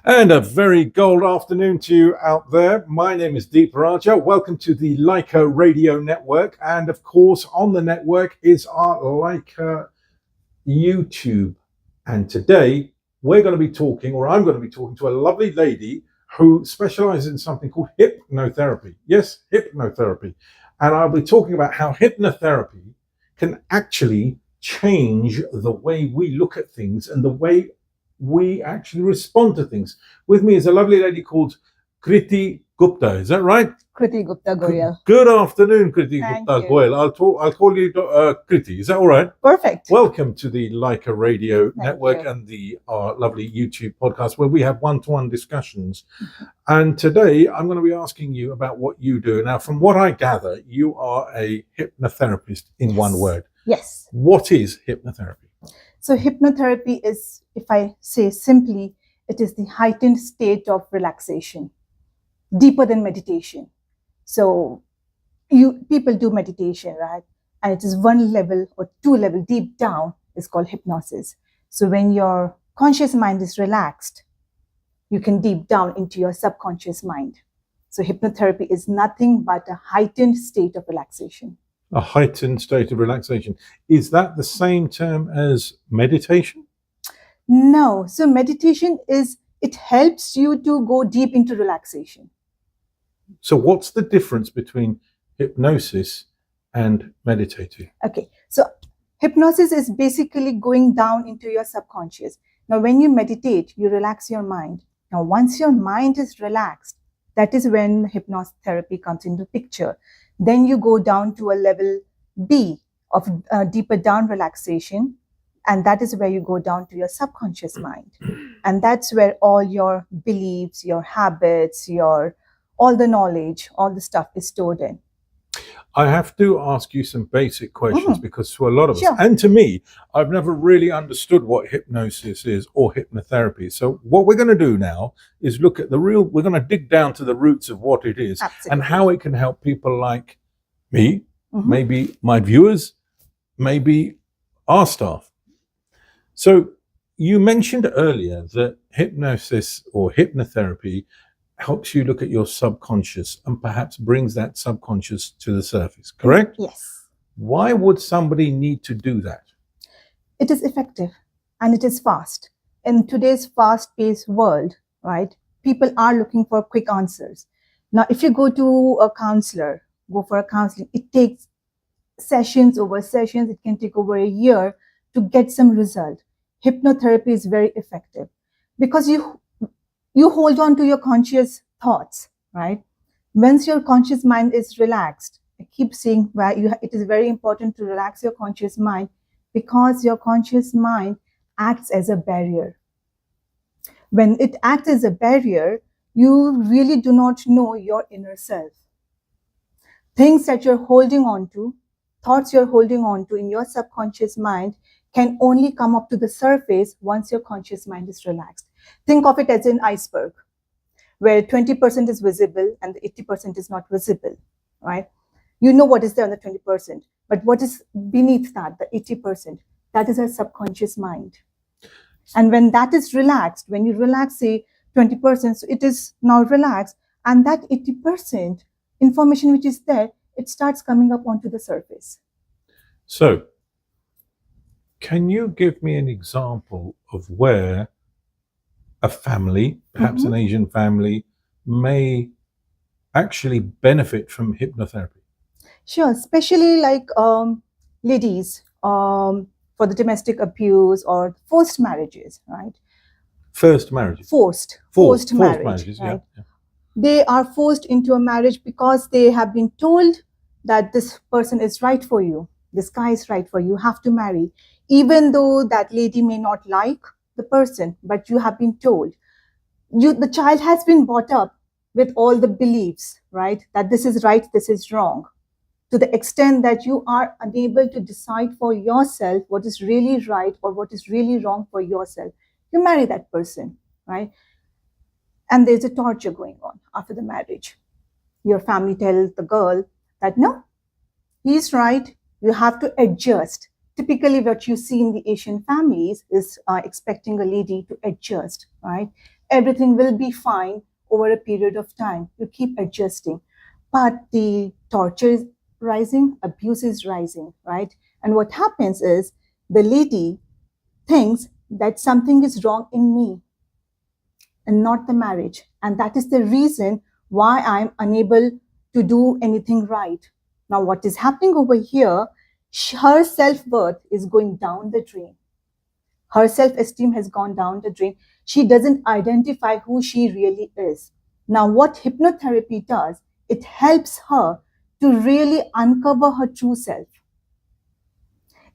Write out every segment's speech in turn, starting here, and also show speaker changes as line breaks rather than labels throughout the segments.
And a very gold afternoon to you out there. My name is Rajah. Welcome to the Lyca Radio Network. And of course, on the network is our Lyca YouTube. And today we're going to be talking, or I'm going to be talking to a lovely lady who specializes in something called hypnotherapy. Yes, hypnotherapy. And I'll be talking about how hypnotherapy can actually change the way we look at things and the way we actually respond to things. With me is a lovely lady called Kriti Gupta. Is that right?
Kriti Gupta Goel.
Good afternoon, Kriti
Thank
Gupta
you.
Goel. I'll call you Kriti. Is that all right?
Perfect.
Welcome to the Lyca Radio Network
you.
and the lovely YouTube podcast where we have one-to-one discussions. And today I'm going to be asking you about what you do. Now, from what I gather, you are a hypnotherapist in one word.
Yes.
What is hypnotherapy?
So hypnotherapy is, if I say simply, it is the heightened state of relaxation, deeper than meditation. So people do meditation, right? And it is one level or two level deep down is called hypnosis. So when your conscious mind is relaxed, you can deep down into your subconscious mind. So hypnotherapy is nothing but a heightened state of relaxation.
A heightened state of relaxation. Is that the same term as meditation?
No. So meditation it helps you to go deep into relaxation.
So what's the difference between hypnosis and meditating?
Okay. So hypnosis is basically going down into your subconscious. Now, when you meditate, you relax your mind. Now, once your mind is relaxed, that is when hypnotherapy comes into picture. Then you go down to a level B of deeper down relaxation. And that is where you go down to your subconscious mind. And that's where all your beliefs, your habits, all the knowledge, all the stuff is stored in.
I have to ask you some basic questions because to a lot of us,
Sure.
and to me, I've never really understood what hypnosis is or hypnotherapy. So what we're going to do now is look at we're going to dig down to the roots of what it is.
Absolutely.
And how it can help people like me, maybe my viewers, maybe our staff. So you mentioned earlier that hypnosis or hypnotherapy helps you look at your subconscious and perhaps brings that subconscious to the surface, correct?
Yes.
Why would somebody need to do that?
It is effective and it is fast. In today's fast-paced world, right, people are looking for quick answers. Now, if you go to a counselor, go for a counseling, it takes sessions over sessions. It can take over a year to get some result. Hypnotherapy is very effective because you hold on to your conscious thoughts, right? Once your conscious mind is relaxed, I keep saying it is very important to relax your conscious mind because your conscious mind acts as a barrier. When it acts as a barrier, you really do not know your inner self. Things that you're holding on to, thoughts you're holding on to in your subconscious mind can only come up to the surface once your conscious mind is relaxed. Think of it as an iceberg, where 20% is visible and the 80% is not visible, right? You know what is there on the 20%, but what is beneath that, the 80%, that is our subconscious mind. And when that is relaxed, when you relax, say 20%, so it is now relaxed, and that 80% information which is there, it starts coming up onto the surface.
So, can you give me an example of where a family, perhaps an Asian family, may actually benefit from hypnotherapy?
Sure, especially like ladies for the domestic abuse or forced marriages, right?
Forced marriages,
marriage, right?
Yeah.
They are forced into a marriage because they have been told that this person is right for you. This guy is right for you. You have to marry. Even though that lady may not like the person, but you have been told. The child has been brought up with all the beliefs, right? That this is right, this is wrong. To the extent that you are unable to decide for yourself what is really right or what is really wrong for yourself. You marry that person, right? And there's a torture going on after the marriage. Your family tells the girl that, no, he's right. You have to adjust. Typically, what you see in the Asian families is expecting a lady to adjust, right? everything will be fine over a period of time. You keep adjusting. But the torture is rising, abuse is rising, right? And what happens is the lady thinks that something is wrong in me and not the marriage. And that is the reason why I'm unable to do anything right. Now, what is happening over here, her self-worth is going down the drain. Her self-esteem has gone down the drain. She doesn't identify who she really is. Now, what hypnotherapy does, it helps her to really uncover her true self.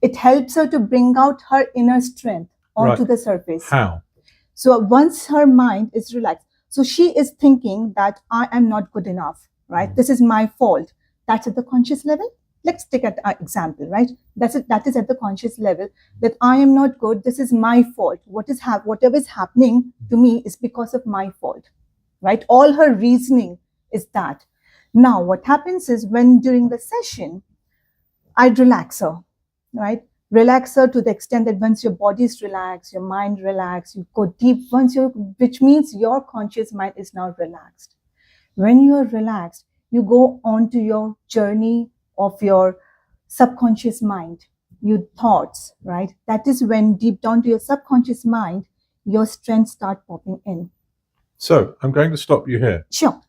It helps her to bring out her inner strength onto the surface.
How?
So once her mind is relaxed, so she is thinking that I am not good enough, right? This is my fault. That's at the conscious level. Let's take an example, right? That is at the conscious level, that I am not good. This is my fault. Whatever is happening to me is because of my fault, right? All her reasoning is that. Now, what happens is when during the session, I relax her, right? Relax her to the extent that once your body is relaxed, your mind relaxed, you go deep, which means your conscious mind is now relaxed. When you are relaxed, you go on to your journey of your subconscious mind, your thoughts, right? That is when deep down to your subconscious mind, your strengths start popping in.
So I'm going to stop you here.
Sure.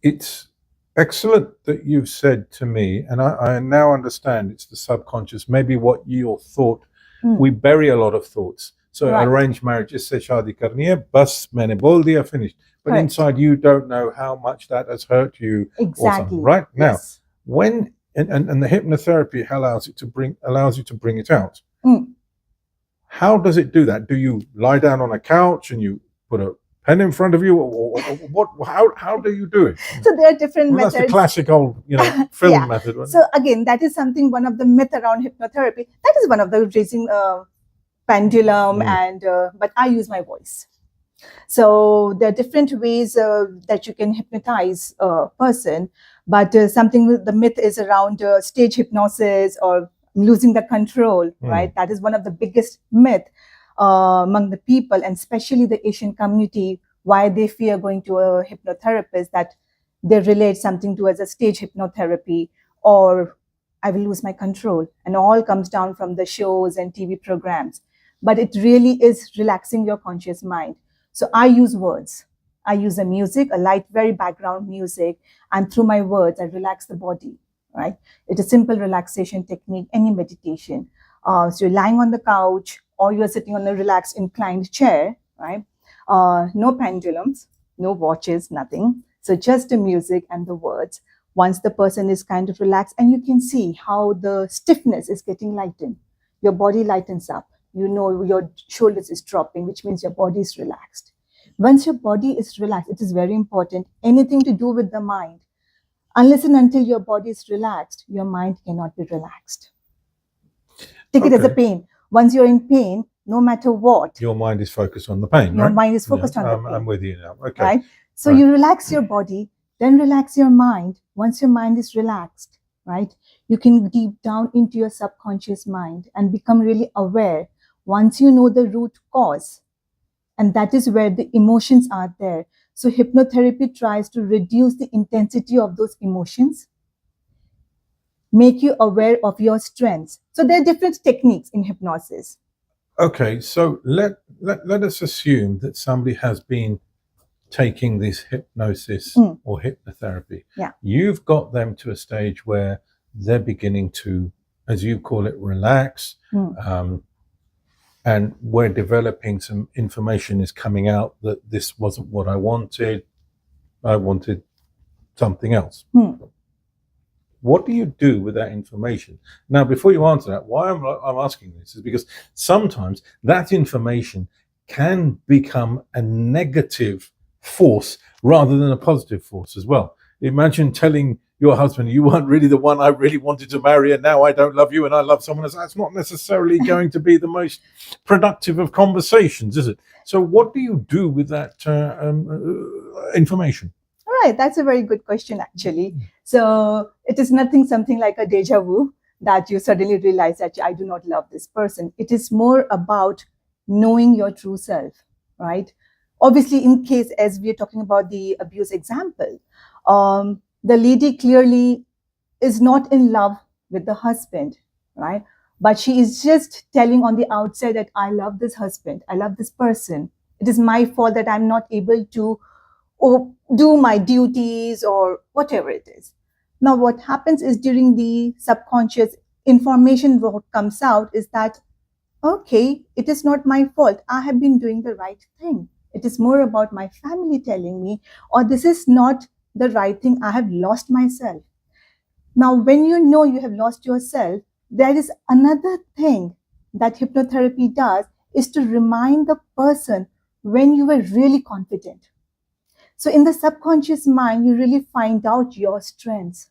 It's excellent that you've said to me, and I now understand it's the subconscious, maybe what you thought. We bury a lot of thoughts. So arranged marriage is se shadi karni hai, bas maine bol diya, finished. But inside you don't know how much that has hurt you.
Exactly.
Right now,
Yes.
when and the hypnotherapy allows you to bring it out. How does it do that? Do you lie down on a couch and you put a pen in front of you, or what? How do you do it?
So there are different methods.
That's the classic old, film
Yeah.
method. Right?
So again, that is something, one of the myth around hypnotherapy. That is one of the raising pendulum, and but I use my voice. So there are different ways that you can hypnotize a person, but the myth is around stage hypnosis or losing the control, right? That is one of the biggest myth among the people, and especially the Asian community, why they fear going to a hypnotherapist, that they relate something to as a stage hypnotherapy, or I will lose my control, and all comes down from the shows and TV programs. But it really is relaxing your conscious mind. So I use words. I use a music, a light, very background music, and through my words, I relax the body, right? It's a simple relaxation technique, any meditation. So you're lying on the couch, or you're sitting on a relaxed inclined chair, right? No pendulums, no watches, nothing. So just the music and the words. Once the person is kind of relaxed, and you can see how the stiffness is getting lightened. Your body lightens up. You know your shoulders is dropping, which means your body is relaxed. Once your body is relaxed, it is very important. Anything to do with the mind, unless and until your body is relaxed, your mind cannot be relaxed. Take it as a pain. Once you're in pain, no matter what,
your mind is focused on the pain.
Your
right?
mind is focused on the pain.
I'm with you now. Okay.
Right? So you relax your body, then relax your mind. Once your mind is relaxed, right, you can deep down into your subconscious mind and become really aware. Once you know the root cause, and that is where the emotions are there. So hypnotherapy tries to reduce the intensity of those emotions, make you aware of your strengths. So there are different techniques in hypnosis.
Okay, so let us assume that somebody has been taking this hypnosis or hypnotherapy.
Yeah.
You've got them to a stage where they're beginning to, as you call it, relax. And we're developing some information is coming out that this wasn't what I wanted. I wanted something else. What do you do with that information? Now, before you answer that, why I'm asking this is because sometimes that information can become a negative force rather than a positive force as well. Imagine telling your husband, you weren't really the one I really wanted to marry, and now I don't love you and I love someone else. That's not necessarily going to be the most productive of conversations, is it? So what do you do with that information?
Right, that's a very good question, actually. So it is something like a deja vu that you suddenly realize that I do not love this person. It is more about knowing your true self, right? Obviously, in case, as we're talking about the abuse example, the lady clearly is not in love with the husband, right? But she is just telling on the outside that I love this husband, I love this person. It is my fault that I'm not able to do my duties or whatever it is. Now, what happens is during the subconscious information, what comes out is that, okay, it is not my fault. I have been doing the right thing. It is more about my family telling me, or this is not the right thing. I have lost myself. Now, when you know you have lost yourself, there is another thing that hypnotherapy does is to remind the person when you were really confident. So in the subconscious mind, you really find out your strengths,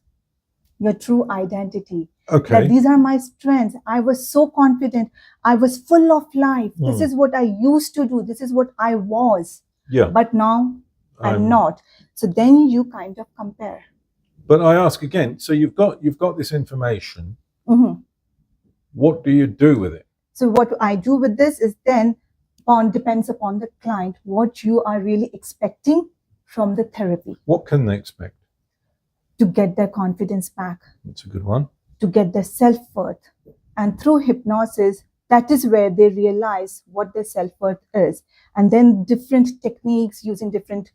your true identity.
Okay.
That these are my strengths. I was so confident. I was full of life. This is what I used to do. This is what I was.
Yeah.
But now I'm not. So then you kind of compare.
But I ask again, so you've got this information.
Mm-hmm.
What do you do with it?
So what I do with this is then depends upon the client, what you are really expecting from the therapy.
What can they expect?
To get their confidence back.
That's a good one.
To get their self-worth. And through hypnosis, that is where they realize what their self-worth is. And then different techniques using different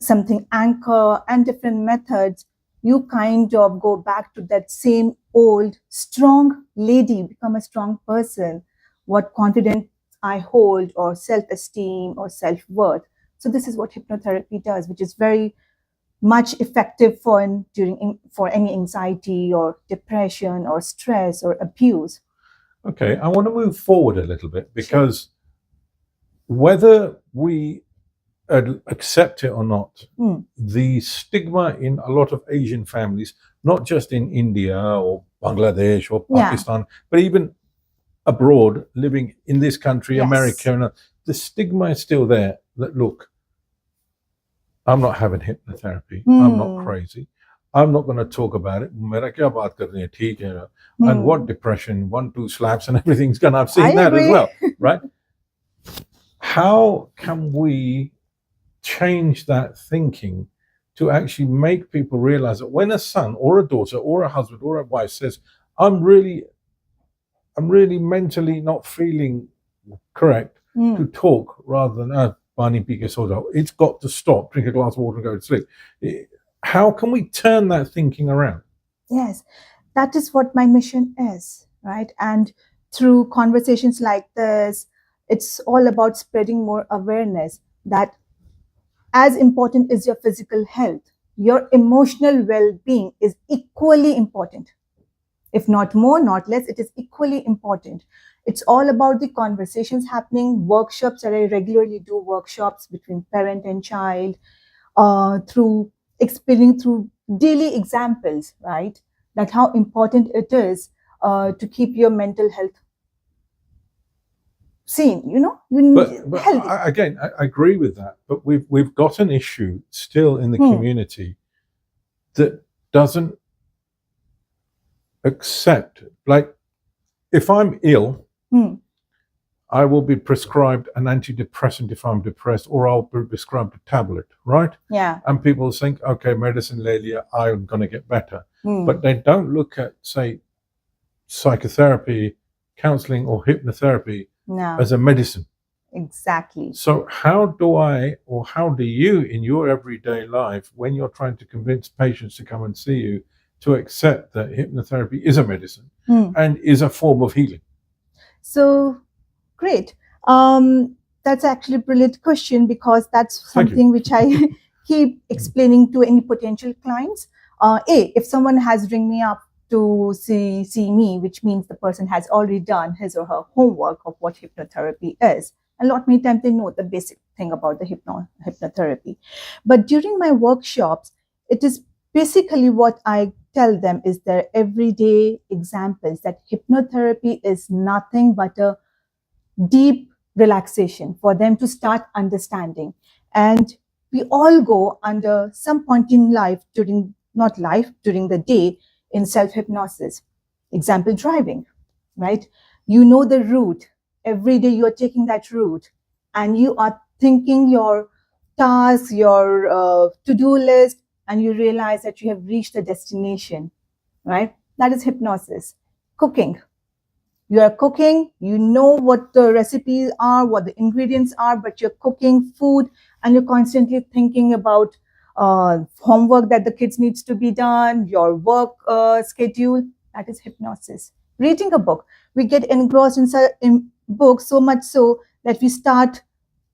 something anchor and different methods, you kind of go back to that same old strong lady, become a strong person, what confidence I hold, or self-esteem or self-worth. So this is what hypnotherapy does, which is very much effective for any anxiety or depression or stress or abuse.
Okay, I want to move forward a little bit, because whether we accept it or not, the stigma in a lot of Asian families, not just in India or Bangladesh or Pakistan, but even abroad, living in this country, America, the stigma is still there that, look, I'm not having hypnotherapy. I'm not crazy. I'm not going to talk about it. Mera kya baat karni hai, theek hai. And what depression, 1-2 slaps and everything's gone. I've seen that as well, right? How can we change that thinking to actually make people realize that when a son or a daughter or a husband or a wife says, I'm really mentally not feeling correct, to talk rather than it's got to stop, drink a glass of water and go to sleep. How can we turn that thinking around?
Yes, that is what my mission is, right? And through conversations like this, it's all about spreading more awareness that as important as your physical health, your emotional well-being is equally important. If not more, not less, it is equally important. It's all about the conversations happening, workshops that I regularly do, workshops between parent and child, through explaining through daily examples, right? That how important it is to keep your mental health seen,
But
healthy.
I agree with that. But we've got an issue still in the community that doesn't accept, like, if I'm ill, I will be prescribed an antidepressant if I'm depressed, or I'll be prescribed a tablet, right?
Yeah.
And people think, okay, medicine le liya, I'm going to get better. But they don't look at, say, psychotherapy, counseling, or hypnotherapy as a medicine.
Exactly.
So how do you, in your everyday life, when you're trying to convince patients to come and see you, to accept that hypnotherapy is a medicine and is a form of healing?
So, great. That's actually a brilliant question, because that's something which I keep explaining to any potential clients. If someone has ring me up to see me, which means the person has already done his or her homework of what hypnotherapy is. A lot many times they know the basic thing about the hypnotherapy. But during my workshops, it is basically what I tell them is their everyday examples that hypnotherapy is nothing but a deep relaxation for them to start understanding. And we all go under some point in life during the day in self-hypnosis. Example, driving, right? You know the route. Every day you're taking that route. and you are thinking your tasks, your to-do list, and you realize that you have reached the destination, right? That is hypnosis. Cooking. You are cooking, you know what the recipes are, what the ingredients are, but you're cooking food and you're constantly thinking about homework that the kids needs to be done, your work schedule. That is hypnosis. Reading a book. We get engrossed in books so much so that we start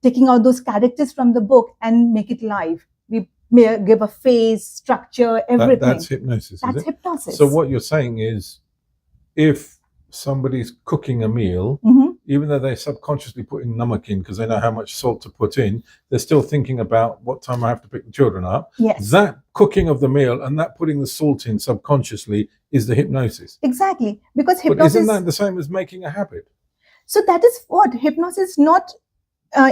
taking out those characters from the book and make it live. We may give a face, structure, everything.
That's hypnosis.
That's
is it?
hypnosis.
So what you're saying is, if somebody's cooking a meal, even though they're subconsciously putting namak in because they know how much salt to put in, they're still thinking about what time I have to pick the children up.
Yes.
That cooking of the meal and that putting the salt in subconsciously is the hypnosis.
Exactly. Because
But
hypnosis...
isn't that the same as making a habit?
So that is what hypnosis is not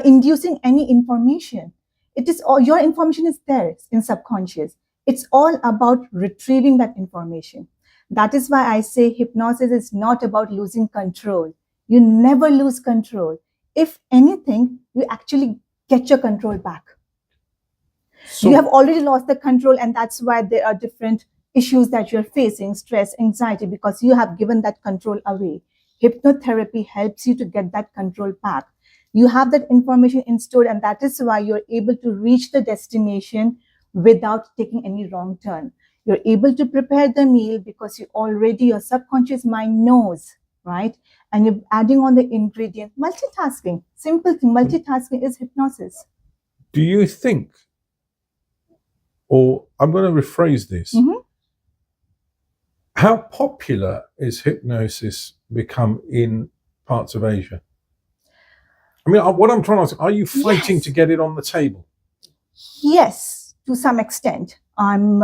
inducing any information. It is all, your information is there in subconscious. It's all about retrieving that information. That is why I say hypnosis is not about losing control. You never lose control. If anything, you actually get your control back.
So
You have already lost the control, and that's why there are different issues that you're facing, stress, anxiety, because you have given that control away. Hypnotherapy helps you to get that control back. You have that information installed, and that is why you're able to reach the destination without taking any wrong turn. You're able to prepare the meal because you already, your subconscious mind knows, right? And you're adding on the ingredient. Multitasking, simple thing, multitasking is hypnosis.
do you think, or I'm going to rephrase this, how popular is hypnosis become in parts of Asia? I mean, what I'm trying to ask, are you fighting to get it on the table?
Yes, to some extent. I'm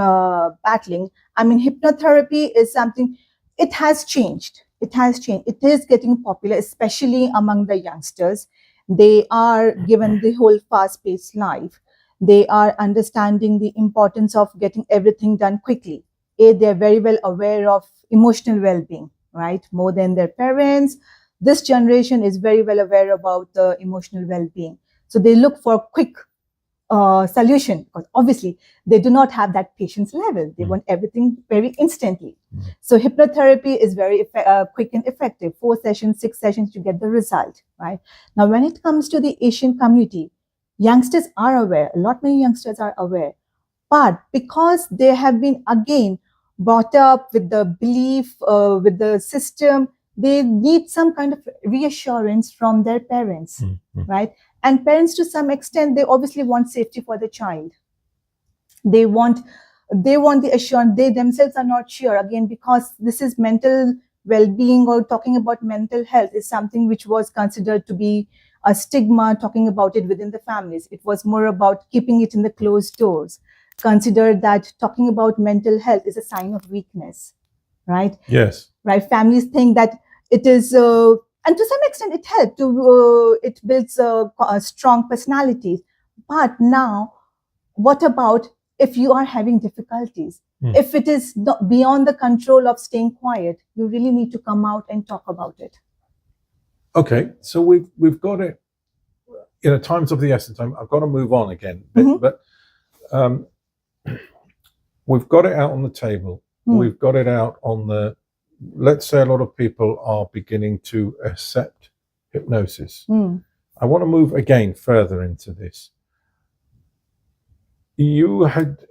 battling. I mean, hypnotherapy is something, it has changed. It has changed. It is getting popular, especially among the youngsters. They are given the whole fast-paced life. They are understanding the importance of getting everything done quickly. They're very well aware of emotional well-being, right? More than their parents. This generation is very well aware about the emotional well-being. So they look for quick solution, because obviously they do not have that patience level. They want everything very instantly. So hypnotherapy is very quick and effective. 4 sessions, 6 sessions, you get the result, right? Now, when it comes to the Asian community, youngsters are aware. A lot many youngsters are aware. But because they have been, again, brought up with the belief, with the system, they need some kind of reassurance from their parents, right? And parents, to some extent, they obviously want safety for the child. They want the assurance. They themselves are not sure, again, because this is mental well-being, or talking about mental health is something which was considered to be a stigma, talking about it within the families. It was more about keeping it in the closed doors. Consider that talking about mental health is a sign of weakness, right?
Yes.
Right. Families think that it is, and to some extent it helps to, it builds strong personalities. But now, what about if you are having difficulties? If it is not beyond the control of staying quiet, you really need to come out and talk about it.
Okay, so we've got it. You know, time's of the essence. I've got to move on again, but we've got it out on the table. We've got it out on the. Let's say a lot of people are beginning to accept hypnosis. I want to move again further into this. You had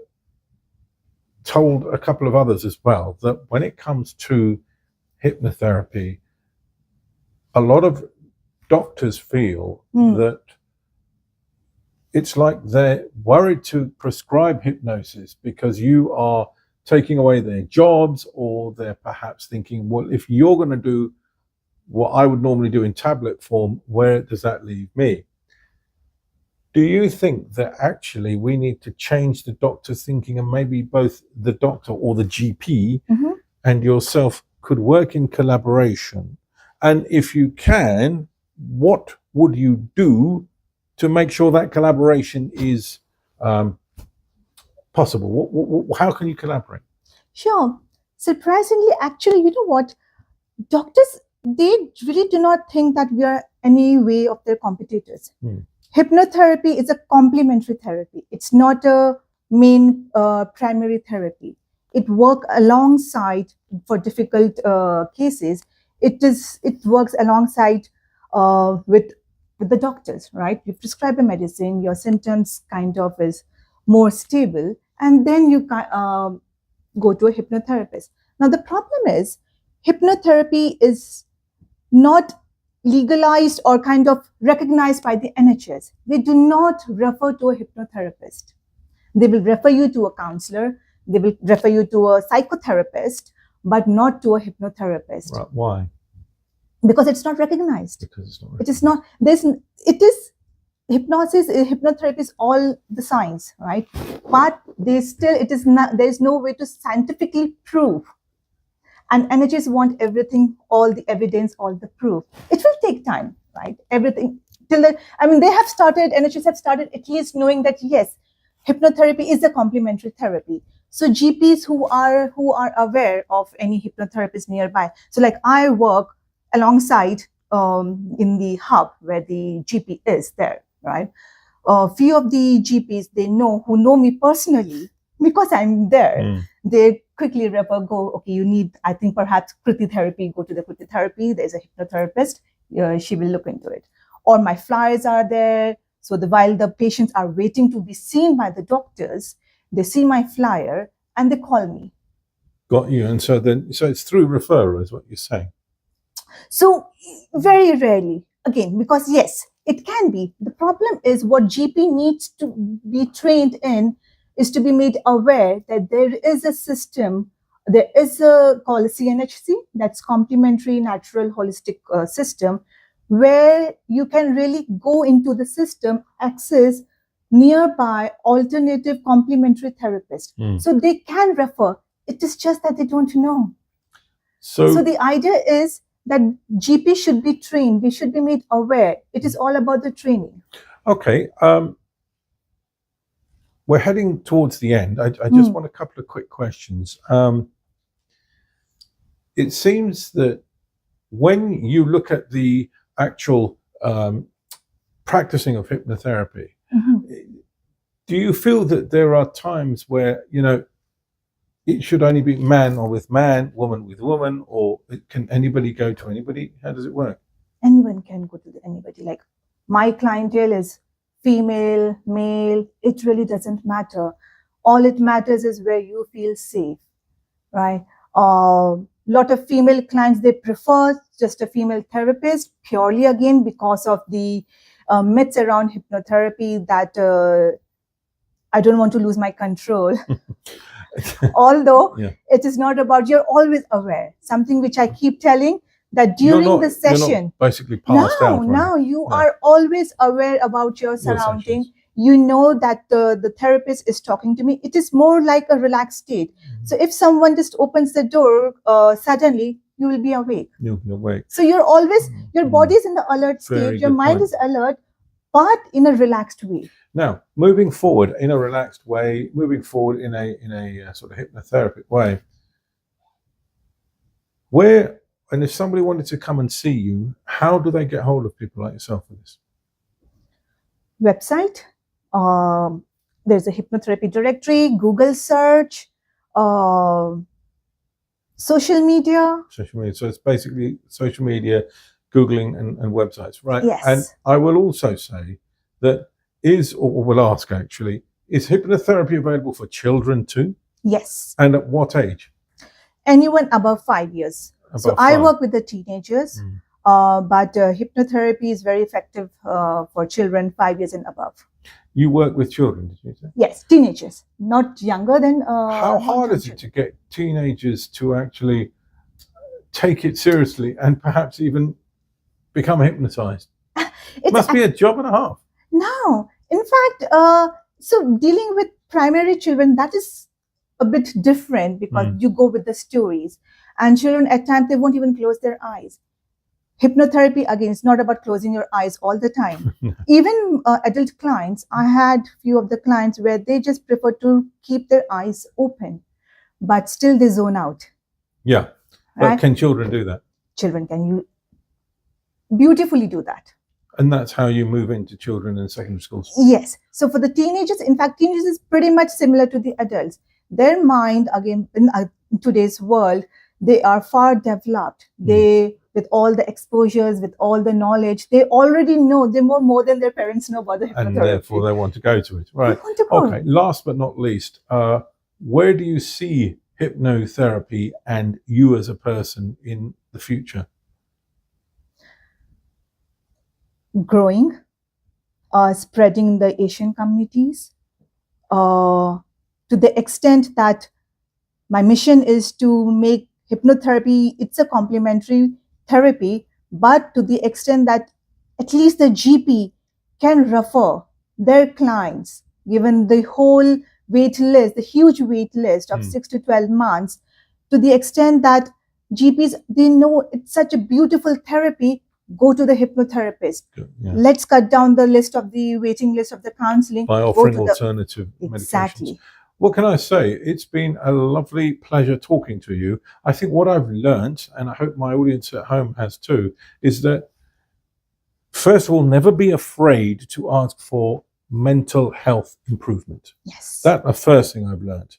told a couple of others as well that when it comes to hypnotherapy, a lot of doctors feel that it's like they're worried to prescribe hypnosis because you are taking away their jobs, or they're perhaps thinking, well, if you're going to do what I would normally do in tablet form, where does that leave me? Do you think that actually we need to change the doctor's thinking, and maybe both the doctor or the GP and yourself could work in collaboration? And if you can, what would you do to make sure that collaboration is possible? How can you collaborate?
Sure. Surprisingly, actually, you know what? Doctors they really do not think that we are any way of their competitors.
Hmm.
Hypnotherapy is a complementary therapy. It's not a main primary therapy. It works alongside for difficult cases. It works alongside with the doctors, right? You prescribe a medicine, your symptoms kind of is more stable, and then you go to a hypnotherapist. Now the problem is hypnotherapy is not legalized or kind of recognized by the NHS. They do not refer to a hypnotherapist. They will refer you to a counselor, they will refer you to a psychotherapist, but not to a hypnotherapist.
Right. Why?
Because it's not recognized.
Because it's not.
It is not. It is hypnosis. Hypnotherapy is all the science, right? But it is not. There is no way to scientifically prove. And NHS want everything, all the evidence, all the proof. It will take time, right? Everything till then. I mean, NHS have started at least knowing that yes, hypnotherapy is a complementary therapy. So GPs who are aware of any hypnotherapist nearby. So like I work alongside in the hub where the GP is there, right? Few of the GPs who know me personally because I'm there. They quickly okay, you need, I think perhaps Kriti therapy, go to the Kriti therapy. There's a hypnotherapist, she will look into it. Or my flyers are there. So while the patients are waiting to be seen by the doctors, they see my flyer and they call me.
Got you. And so it's through referral is what you're saying.
So very rarely, again, because yes, it can be. The problem is what GP needs to be trained in is to be made aware that there is a system, there is called a CNHC, that's complementary natural holistic system, where you can really go into the system, access nearby alternative complementary therapists. So they can refer. It is just that they don't know. So the idea is that GP should be trained. They should be made aware. It is all about the training.
Okay. We're heading towards the end. I just want a couple of quick questions. It seems that when you look at the actual practicing of hypnotherapy, do you feel that there are times where, it should only be man or with man, woman with woman, or can anybody go to anybody? How does it work?
Anyone can go to anybody. Like my clientele is female, male, it really doesn't matter. All it matters is where you feel safe, right? Lot of female clients, they prefer just a female therapist, purely again because of the myths around hypnotherapy that I don't want to lose my control. Although it is not about, you're always aware. Something which I keep telling, that during the session,
you're not basically passed out.
Now you are always aware about your surrounding. You know that the therapist is talking to me. It is more like a relaxed state. So if someone just opens the door suddenly, you will be awake.
You'll be awake.
So you're always, your body is in the alert state. Your mind is alert, but in a relaxed way.
Now, moving forward in a relaxed way, moving forward in a sort of hypnotherapy way, and if somebody wanted to come and see you, how do they get hold of people like yourself for this?
Website. There's a hypnotherapy directory, Google search, social media.
Social media. So it's basically social media, Googling and websites, right?
Yes.
And I will also say that will ask actually, is hypnotherapy available for children too?
Yes.
And at what age?
Anyone above 5 years. I work with the teenagers, but hypnotherapy is very effective for children 5 years and above.
You work with children, did you say?
Yes, teenagers, not younger than.
How hard is it to get teenagers to actually take it seriously and perhaps even become hypnotized? It must be a job and a half.
No, in fact, so dealing with primary children, that is a bit different because you go with the stories. And children at times, they won't even close their eyes. Hypnotherapy, again, is not about closing your eyes all the time. Even adult clients, I had few of the clients where they just prefer to keep their eyes open, but still they zone out.
Yeah, but can children do that?
Children can. beautifully do that.
And that's how you move into children in secondary schools.
Yes. So for the teenagers, in fact, teenagers is pretty much similar to the adults. Their mind, again, in today's world, they are far developed. They, with all the exposures, with all the knowledge, they already know. They know more than their parents know about the hypnotherapy.
And therefore they want to go to it. Right.
They want to go.
Okay. Last but not least, where do you see hypnotherapy and you as a person in the future?
Growing, spreading in the Asian communities, to the extent that my mission is to make hypnotherapy, it's a complementary therapy, but to the extent that at least the GP can refer their clients, given the whole wait list, the huge wait list of 6 to 12 months, to the extent that GPs, they know it's such a beautiful therapy, go to the hypnotherapist.
Yeah.
Let's cut down the list of the waiting list of the counseling.
By offering alternative
Exactly.
medications. What can I say? It's been a lovely pleasure talking to you. I think what I've learned, and I hope my audience at home has too, is that first of all, never be afraid to ask for mental health improvement.
Yes.
That's the first thing I've learned.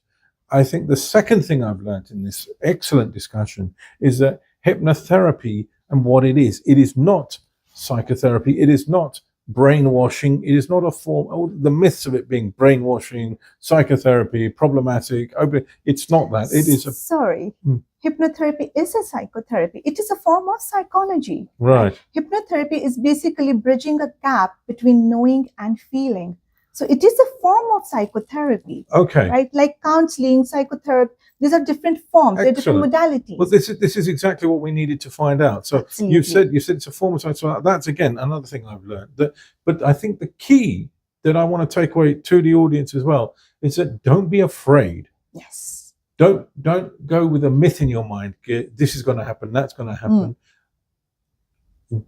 I think the second thing I've learned in this excellent discussion is that hypnotherapy and what it is not psychotherapy, it is not brainwashing, it is not a form, the myths of it being brainwashing, psychotherapy, problematic, it's not that. It is
hypnotherapy is a psychotherapy. It is a form of psychology.
Right.
Hypnotherapy is basically bridging a gap between knowing and feeling. So it is a form of psychotherapy.
Okay.
Right? Like counseling, psychotherapy, these are different forms, they're different modalities.
Well, this is exactly what we needed to find out. So
Absolutely.
you said it's a form of psychotherapy. That's again another thing I've learned. But I think the key that I want to take away to the audience as well is that don't be afraid.
Yes.
Don't go with a myth in your mind. This is going to happen. That's going to happen.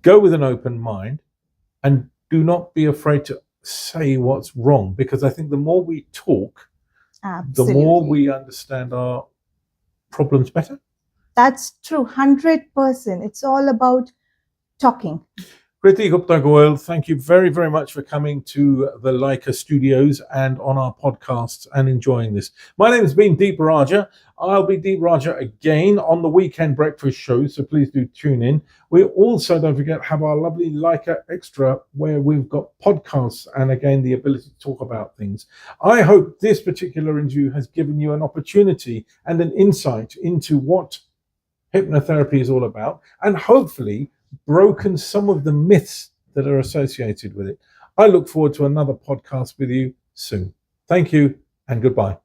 Go with an open mind, and do not be afraid to say what's wrong, because I think the more we talk,
Absolutely,
the more we understand our problems better.
That's true, 100%. It's all about talking.
Kriti Gupta Goel, thank you very, very much for coming to the Lyca studios and on our podcasts and enjoying this. My name has been Deep Rajah. I'll be Deep Rajah again on the weekend breakfast show, so please do tune in. We also, don't forget, have our lovely Lyca Extra, where we've got podcasts and again the ability to talk about things. I hope this particular interview has given you an opportunity and an insight into what hypnotherapy is all about, and hopefully broken some of the myths that are associated with it. I look forward to another podcast with you soon. Thank you and goodbye.